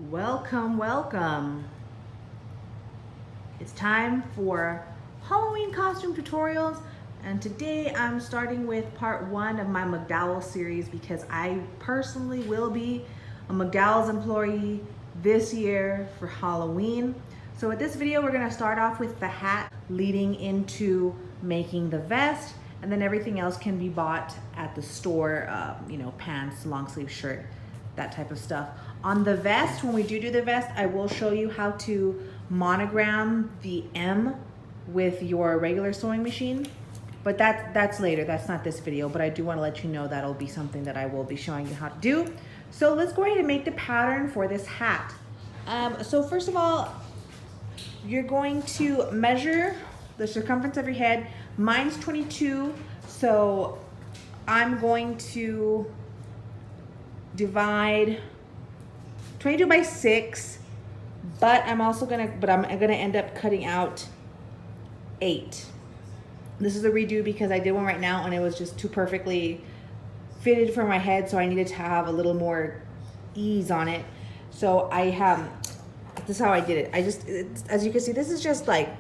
Welcome, welcome. It's time for Halloween costume tutorials, and today I'm starting with part 1 of my McDowell series because I personally will be a McDowell's employee this year for Halloween. So with this video, we're gonna start off with the hat leading into making the vest, and then everything else can be bought at the store, pants, long sleeve shirt, that type of stuff. On the vest, when we do the vest, I will show you how to monogram the M with your regular sewing machine, but that's later. That's not this video, but I do want to let you know that'll be something that I will be showing you how to do. So let's go ahead and make the pattern for this hat. So first of all, you're going to measure the circumference of your head. Mine's 22, so I'm going to divide 22 by 6, but I'm gonna end up cutting out 8. This is a redo because I did one right now and it was just too perfectly fitted for my head, so I needed to have a little more ease on it. So this is how I did it. As you can see, this is just like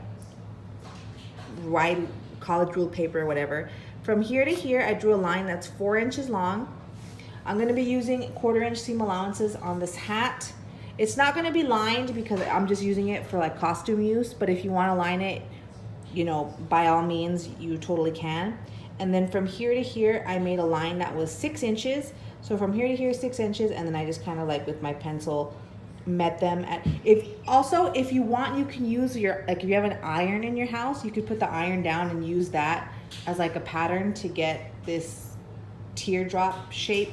white college ruled paper or whatever. From here to here, I drew a line that's 4 inches long. I'm going to be using 1/4 inch seam allowances on this hat. It's not going to be lined because I'm just using it for like costume use, but if you want to line it, by all means, you totally can. And then from here to here, I made a line that was 6 inches. So from here to here, 6 inches, and then I just kind of like with my pencil met them at. If you want, you can use if you have an iron in your house, you could put the iron down and use that as like a pattern to get this teardrop shape.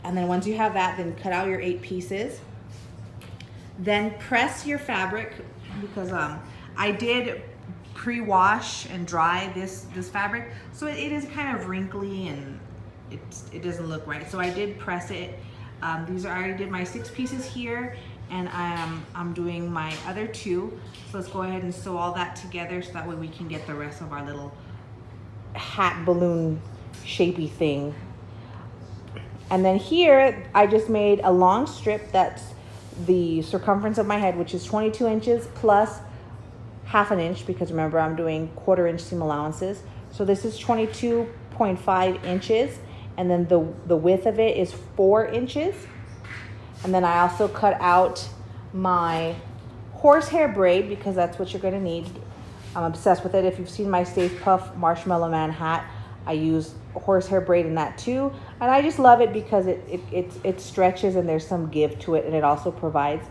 And then once you have that, then cut out your 8 pieces. Then press your fabric because I did pre-wash and dry this fabric, so it is kind of wrinkly and it doesn't look right. So I did press it. I already did my 6 pieces here, and I'm doing my other 2. So let's go ahead and sew all that together so that way we can get the rest of our little hat balloon shapey thing. And then here, I just made a long strip that's the circumference of my head, which is 22 inches plus 1/2 inch, because remember, I'm doing 1/4 inch seam allowances. So this is 22.5 inches, and then the width of it is 4 inches. And then I also cut out my horsehair braid because that's what you're gonna need. I'm obsessed with it. If you've seen my Stay Puft Marshmallow Man hat, I use horsehair braid in that too, and I just love it because it stretches and there's some give to it, and it also provides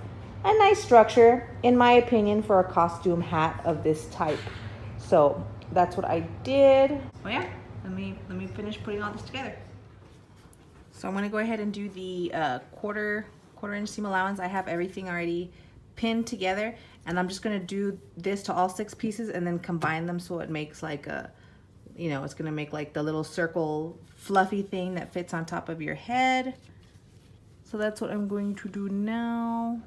a nice structure, in my opinion, for a costume hat of this type. So that's what I did. Oh yeah, let me finish putting all this together. So I'm gonna go ahead and do the quarter inch seam allowance. I have everything already pinned together, and I'm just gonna do this to all 6 pieces and then combine them so it makes like a, it's gonna make like the little circle fluffy thing that fits on top of your head. So that's what I'm going to do now.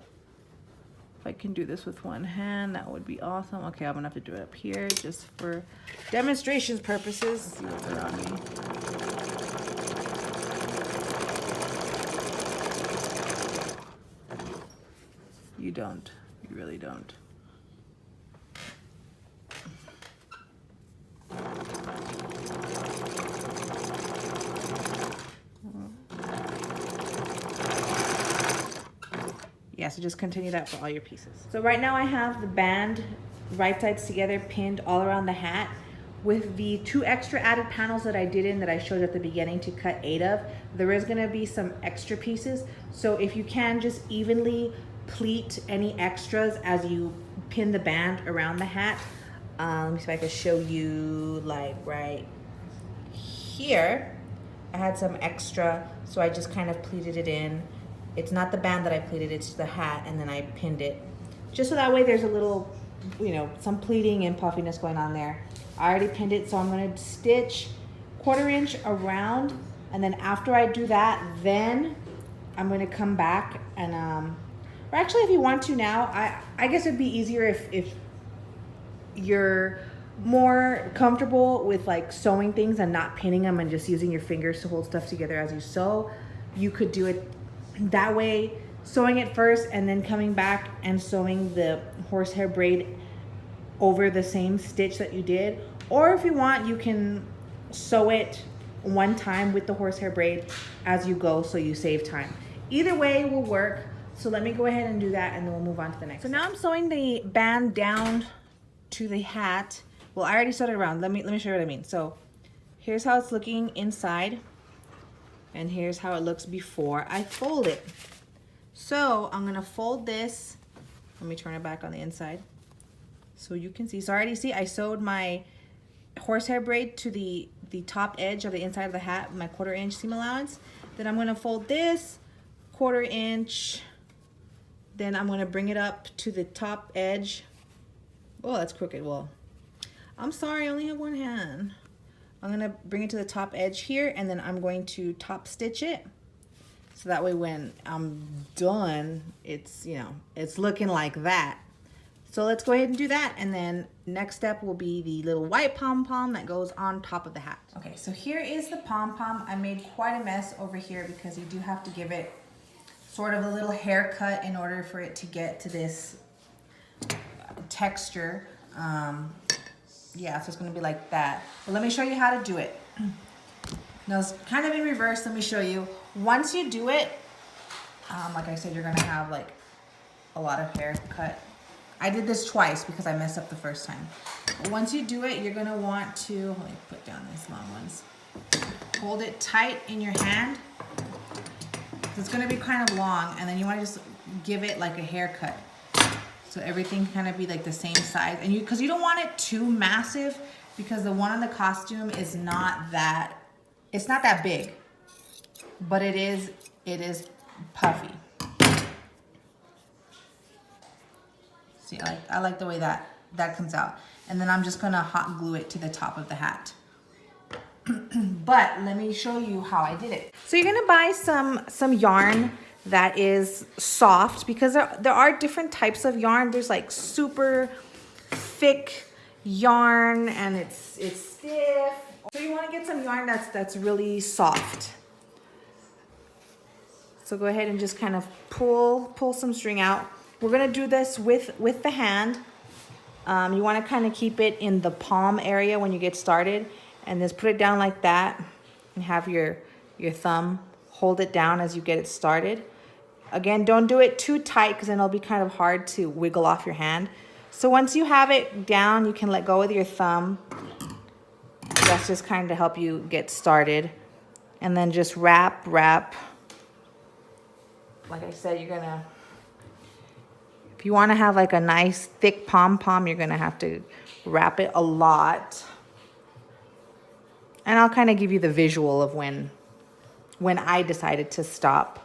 If I can do this with one hand, that would be awesome. Okay, I'm gonna have to do it up here just for demonstrations purposes. Let's see what's around me. You don't. You really don't. Yeah, so just continue that for all your pieces. So right now I have the band right sides together pinned all around the hat with the 2 extra added panels that I did that I showed at the beginning to cut 8 of. There is gonna be some extra pieces. So if you can just evenly pleat any extras as you pin the band around the hat. Let me see if I can show you, like right here, I had some extra, so I just kind of pleated it in. It's not the band that I pleated, it's the hat, and then I pinned it. Just so that way there's a little, some pleating and puffiness going on there. I already pinned it, so I'm gonna stitch 1/4 inch around, and then after I do that, then I'm gonna come back and, or actually if you want to now, I guess it'd be easier if you're more comfortable with like sewing things and not pinning them and just using your fingers to hold stuff together as you sew. You could do it that way. sewing it first and then coming back and sewing the horsehair braid over the same stitch that you did. Or if you want, you can sew it one time with the horsehair braid as you go, so you save time. Either way will work. So let me go ahead and do that, and then we'll move on to the next. So now I'm sewing the band down to the hat. Well, I already sewed it around. Let me show you what I mean. So here's how it's looking inside, and here's how it looks before I fold it. So I'm gonna fold this. Let me turn it back on the inside so you can see. So I already see I sewed my horsehair braid to the top edge of the inside of the hat, my 1/4 inch seam allowance. Then I'm gonna fold this 1/4 inch. Then I'm gonna bring it up to the top edge. Oh, that's crooked. Well, I'm sorry, I only have one hand. I'm gonna bring it to the top edge here, and then I'm going to top stitch it. So that way when I'm done, it's, you know, it's looking like that. So let's go ahead and do that. And then next step will be the little white pom-pom that goes on top of the hat. Okay, so here is the pom-pom. I made quite a mess over here because you do have to give it sort of a little haircut in order for it to get to this texture. Yeah, so it's gonna be like that. But let me show you how to do it. Now it's kind of in reverse. Let me show you. Once you do it, like I said, you're gonna have like a lot of hair cut. I did this twice because I messed up the first time. But once you do it, you're gonna want to, let me put down these long ones. Hold it tight in your hand. It's gonna be kind of long, and then you wanna just give it like a haircut. So everything kind of be like the same size. And because you don't want it too massive, because the one on the costume is not that, it's not that big, but it is puffy. See, I like the way that comes out. And then I'm just gonna hot glue it to the top of the hat. But let me show you how I did it. So you're gonna buy some yarn that is soft, because there are different types of yarn. There's like super thick yarn, and it's stiff. So you want to get some yarn that's really soft. So go ahead and just kind of pull some string out. We're gonna do this with the hand. You want to kind of keep it in the palm area when you get started, and just put it down like that, and have your thumb hold it down as you get it started. Again, don't do it too tight, because then it'll be kind of hard to wiggle off your hand. So once you have it down, you can let go with your thumb. That's just kind of to help you get started. And then just wrap. Like I said, you're gonna, if you want to have like a nice thick pom-pom, you're gonna have to wrap it a lot. And I'll kind of give you the visual of when I decided to stop.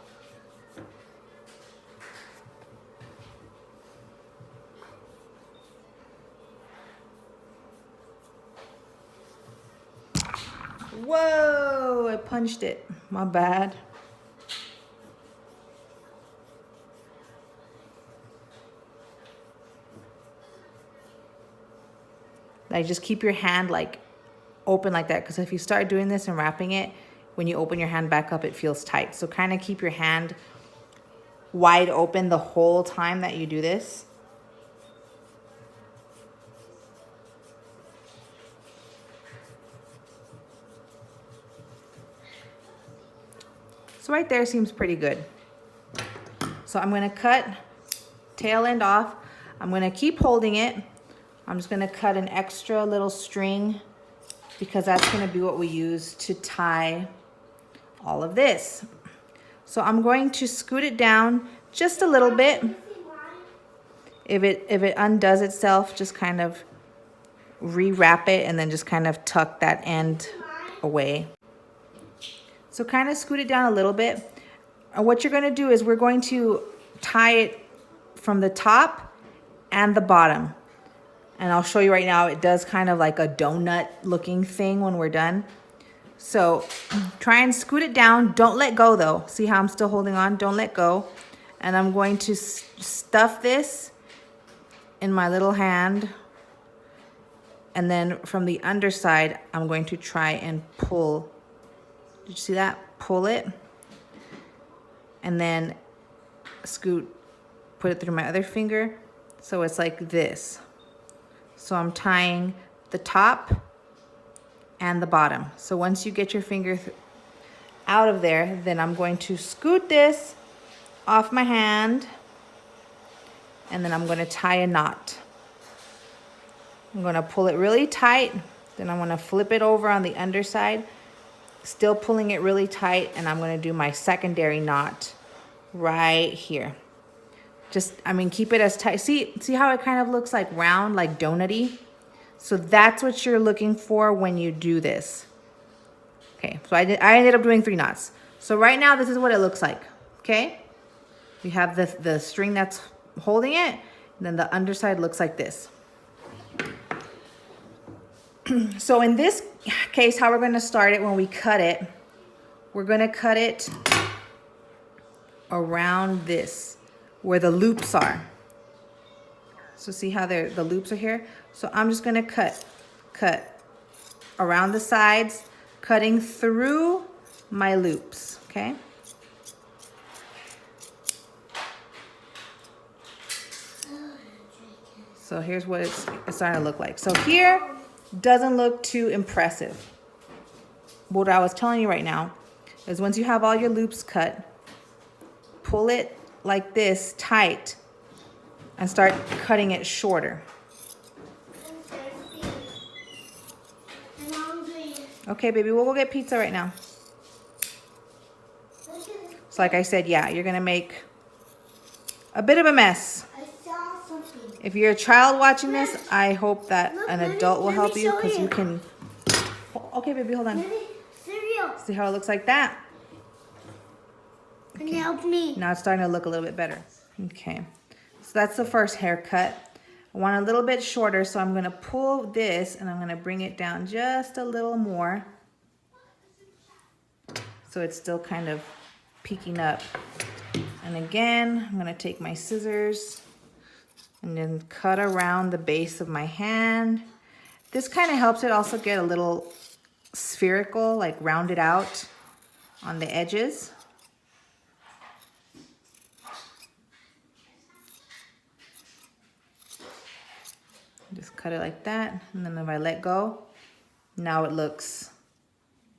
Whoa, I punched it. My bad. Like, just keep your hand like open like that, because if you start doing this and wrapping it, when you open your hand back up, it feels tight. So kind of keep your hand wide open the whole time that you do this. So right there seems pretty good. So I'm gonna cut tail end off. I'm gonna keep holding it. I'm just gonna cut an extra little string, because that's gonna be what we use to tie all of this. So I'm going to scoot it down just a little bit. If it undoes itself, just kind of rewrap it and then just kind of tuck that end away. So kind of scoot it down a little bit. And what you're gonna do is we're going to tie it from the top and the bottom. And I'll show you right now, it does kind of like a donut looking thing when we're done. So try and scoot it down. Don't let go though. See how I'm still holding on? Don't let go. And I'm going to stuff this in my little hand. And then from the underside, I'm going to try and pull. Did you see that? Pull it. And then scoot, put it through my other finger. So it's like this. So I'm tying the top and the bottom. So once you get your finger out of there, then I'm going to scoot this off my hand, and then I'm going to tie a knot. I'm going to pull it really tight, then I'm going to flip it over on the underside, still pulling it really tight, and I'm going to do my secondary knot right here. Just, I mean, keep it as tight. See how it kind of looks like round, like donut-y? So that's what you're looking for when you do this. Okay, so I ended up doing 3 knots. So right now, this is what it looks like, okay? You have the string that's holding it, and then the underside looks like this. So in this case, how we're gonna start it when we cut it, we're gonna cut it around this, where the loops are. So see how the loops are here? So I'm just gonna cut around the sides, cutting through my loops, okay? So here's what it's starting to look like. So here, doesn't look too impressive. What I was telling you right now is once you have all your loops cut, pull it like this tight and start cutting it shorter. I'm hungry. Okay, baby, we'll go get pizza right now. So like I said, yeah, you're gonna make a bit of a mess. I saw something. If you're a child watching this, I hope that an adult will help you, because show you. you can. Okay, baby, hold on. Daddy, cereal. See how it looks like that? Can you help me? Now it's starting to look a little bit better. Okay, so that's the first haircut. I want a little bit shorter, so I'm gonna pull this and I'm gonna bring it down just a little more. So it's still kind of peeking up. And again, I'm gonna take my scissors and then cut around the base of my hand. This kind of helps it also get a little spherical, like rounded out on the edges. Just cut it like that, and then if I let go, now it looks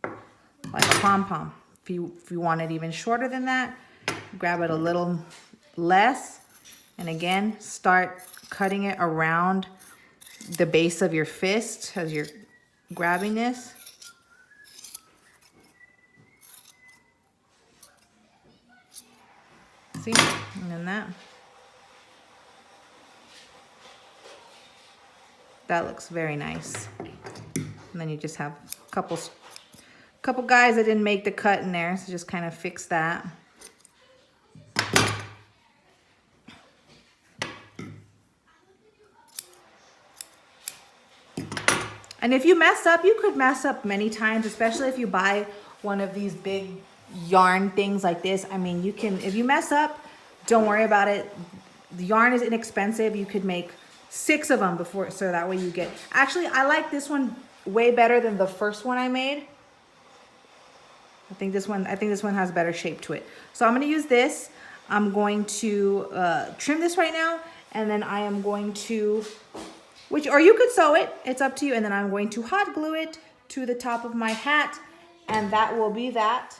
like a pom-pom. If you want it even shorter than that, grab it a little less, and again, start cutting it around the base of your fist as you're grabbing this. See, and then that. That looks very nice. And then you just have a couple guys that didn't make the cut in there, so just kind of fix that. And if you mess up, you could mess up many times, especially if you buy one of these big yarn things like this. I mean, you can, if you mess up, don't worry about it. The yarn is inexpensive. You could make 6 of them before, so that way you get, actually, I like this one way better than the first one I made. I think this one has better shape to it. So I'm going to use this. I'm going to trim this right now, and then I am going to, or you could sew it, it's up to you, and then I'm going to hot glue it to the top of my hat, and that will be that.